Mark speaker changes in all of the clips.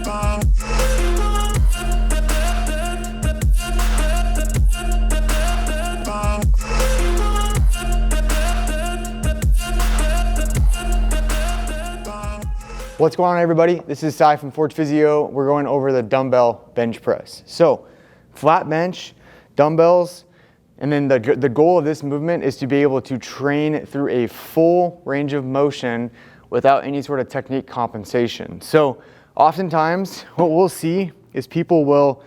Speaker 1: What's going on, everybody? This is Sai from Forge Physio. We're going over the dumbbell bench press. So flat bench, dumbbells, and then the goal of this movement is to be able to train through a full range of motion without any sort of technique compensation. So oftentimes what we'll see is people will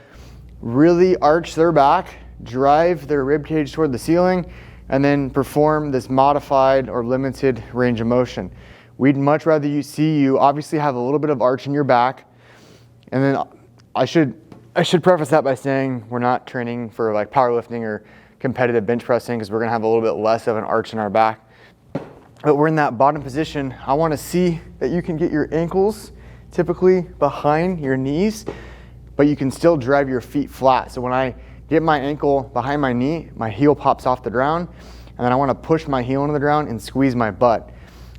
Speaker 1: really arch their back, drive their rib cage toward the ceiling, and then perform this modified or limited range of motion. We'd much rather see you obviously have a little bit of arch in your back. And then I should preface that by saying we're not training for like powerlifting or competitive bench pressing, because we're gonna have a little bit less of an arch in our back. But we're in that bottom position. I wanna see that you can get your ankles typically behind your knees, but you can still drive your feet flat. So when I get my ankle behind my knee, my heel pops off the ground, and then I wanna push my heel into the ground and squeeze my butt.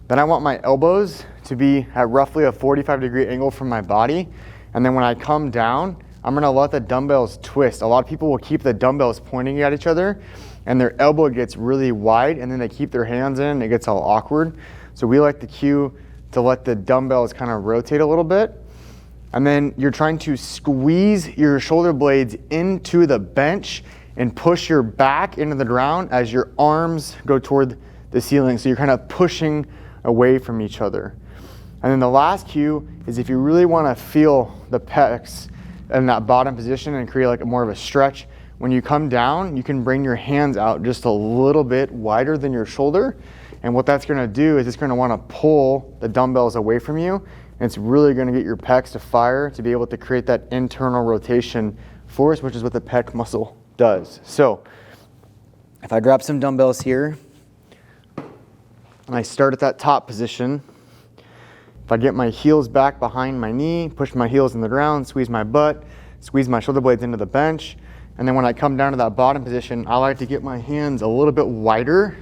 Speaker 1: Then I want my elbows to be at roughly a 45-degree angle from my body. And then when I come down, I'm gonna let the dumbbells twist. A lot of people will keep the dumbbells pointing at each other and their elbow gets really wide, and then they keep their hands in and it gets all awkward. So we like the cue to let the dumbbells kind of rotate a little bit. And then you're trying to squeeze your shoulder blades into the bench and push your back into the ground as your arms go toward the ceiling. So you're kind of pushing away from each other. And then the last cue is if you really want to feel the pecs in that bottom position and create like more of a stretch, when you come down, you can bring your hands out just a little bit wider than your shoulder. And what that's going to do is it's going to want to pull the dumbbells away from you. And it's really going to get your pecs to fire to be able to create that internal rotation force, which is what the pec muscle does. So if I grab some dumbbells here, and I start at that top position. If I get my heels back behind my knee, push my heels in the ground, squeeze my butt, squeeze my shoulder blades into the bench, and then when I come down to that bottom position, I like to get my hands a little bit wider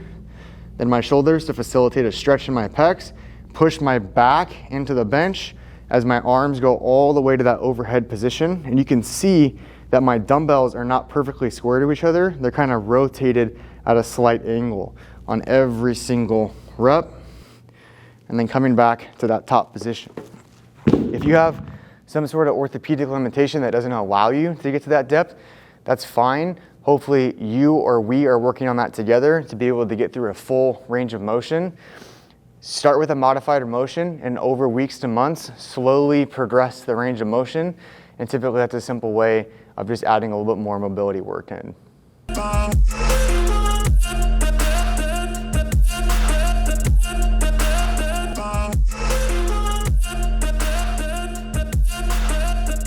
Speaker 1: than my shoulders to facilitate a stretch in my pecs, push my back into the bench as my arms go all the way to that overhead position. And you can see that my dumbbells are not perfectly square to each other. They're kind of rotated at a slight angle on every single rep, and then coming back to that top position. If you have some sort of orthopedic limitation that doesn't allow you to get to that depth, that's fine. Hopefully you or we are working on that together to be able to get through a full range of motion. Start with a modified motion, and over weeks to months, slowly progress the range of motion. And typically that's a simple way of just adding a little bit more mobility work in.